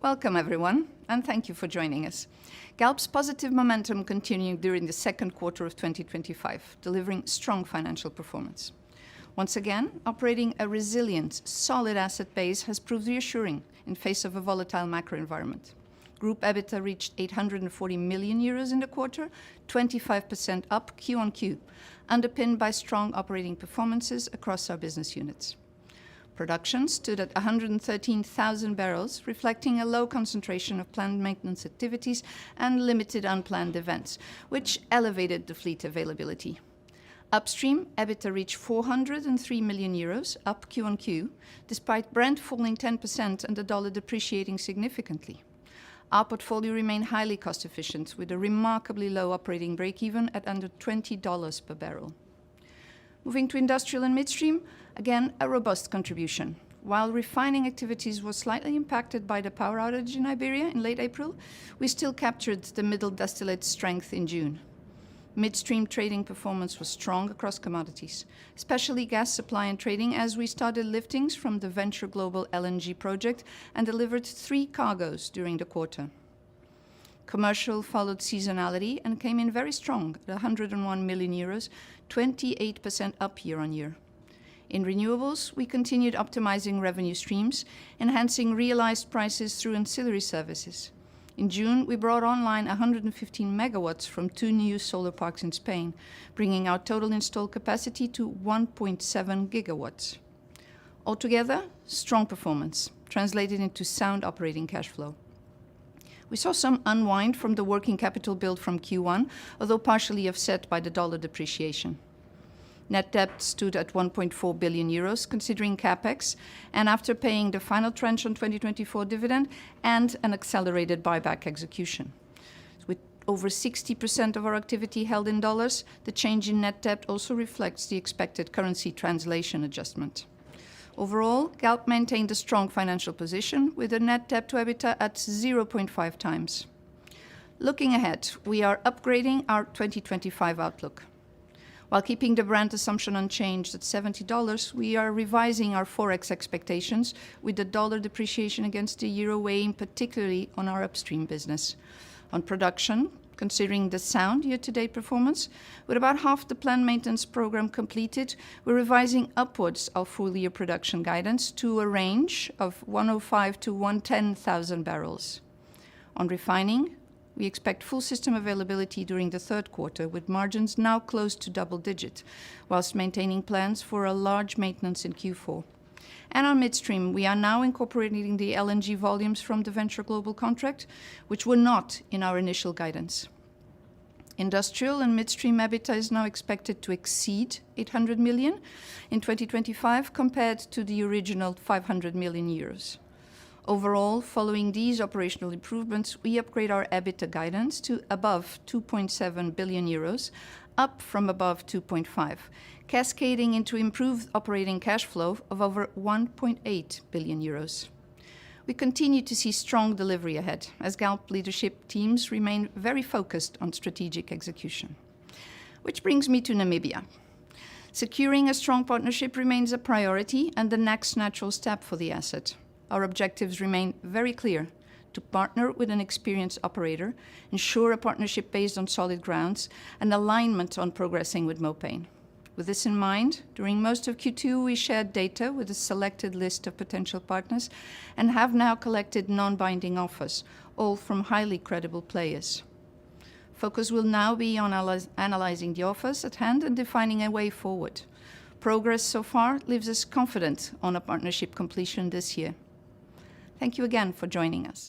Welcome everyone, and thank you for joining us. Galp's positive momentum continued during the second quarter of 2025, delivering strong financial performance. Once again, operating a resilient, solid asset base has proved reassuring in face of a volatile macro environment. Group EBITDA reached 840 million euros in the quarter, 25% up Q-on-Q, underpinned by strong operating performances across our business units. Production stood at 113,000 barrels, reflecting a low concentration of planned maintenance activities and limited unplanned events, which elevated the fleet availability. Upstream, EBITDA reached 403 million euros, up Q-on-Q, despite Brent falling 10% and the dollar depreciating significantly. Our portfolio remained highly cost-efficient, with a remarkably low operating break-even at under $20 per barrel. Moving to industrial and midstream, again, a robust contribution. While refining activities were slightly impacted by the power outage in Iberia in late April, we still captured the middle distillate strength in June. Midstream trading performance was strong across commodities, especially gas supply and trading, as we started liftings from the Venture Global LNG project and delivered 3 cargoes during the quarter. Commercial followed seasonality and came in very strong at 101 million euros, 28% up year-on-year. In renewables, we continued optimizing revenue streams, enhancing realized prices through ancillary services. In June, we brought online 115 megawatts from 2 new solar parks in Spain, bringing our total installed capacity to 1.7 gigawatts. Altogether, strong performance, translated into sound operating cash flow. We saw some unwind from the working capital build from Q1, although partially offset by the dollar depreciation. Net debt stood at 1.4 billion euros, considering CapEx, and after paying the final tranche on 2024 dividend and an accelerated buyback execution. With over 60% of our activity held in dollars, the change in net debt also reflects the expected currency translation adjustment. Overall, Galp maintained a strong financial position with a net debt to EBITDA at 0.5 times. Looking ahead, we are upgrading our 2025 outlook. While keeping the Brent assumption unchanged at $70, we are revising our forex expectations, with the dollar depreciation against the euro weighing particularly on our upstream business. On production, considering the sound year-to-date performance, with about half the planned maintenance program completed, we're revising upwards our full-year production guidance to a range of 105,000 to 110,000 barrels. On refining, we expect full system availability during the third quarter, with margins now close to double-digit, whilst maintaining plans for a large maintenance in Q4. And on midstream, we are now incorporating the LNG volumes from the Venture Global contract, which were not in our initial guidance. Industrial and midstream EBITDA is now expected to exceed 800 million in 2025, compared to the original 500 million euros. Overall, following these operational improvements, we upgrade our EBITDA guidance to above 2.7 billion euros, up from above 2.5, cascading into improved operating cash flow of over 1.8 billion euros. We continue to see strong delivery ahead, as Galp leadership teams remain very focused on strategic execution. Which brings me to Namibia. Securing a strong partnership remains a priority and the next natural step for the asset. Our objectives remain very clear: to partner with an experienced operator, ensure a partnership based on solid grounds, and alignment on progressing with Mopane. With this in mind, during most of Q2, we shared data with a selected list of potential partners and have now collected non-binding offers, all from highly credible players. Focus will now be on analyzing the offers at hand and defining a way forward. Progress so far leaves us confident on a partnership completion this year. Thank you again for joining us.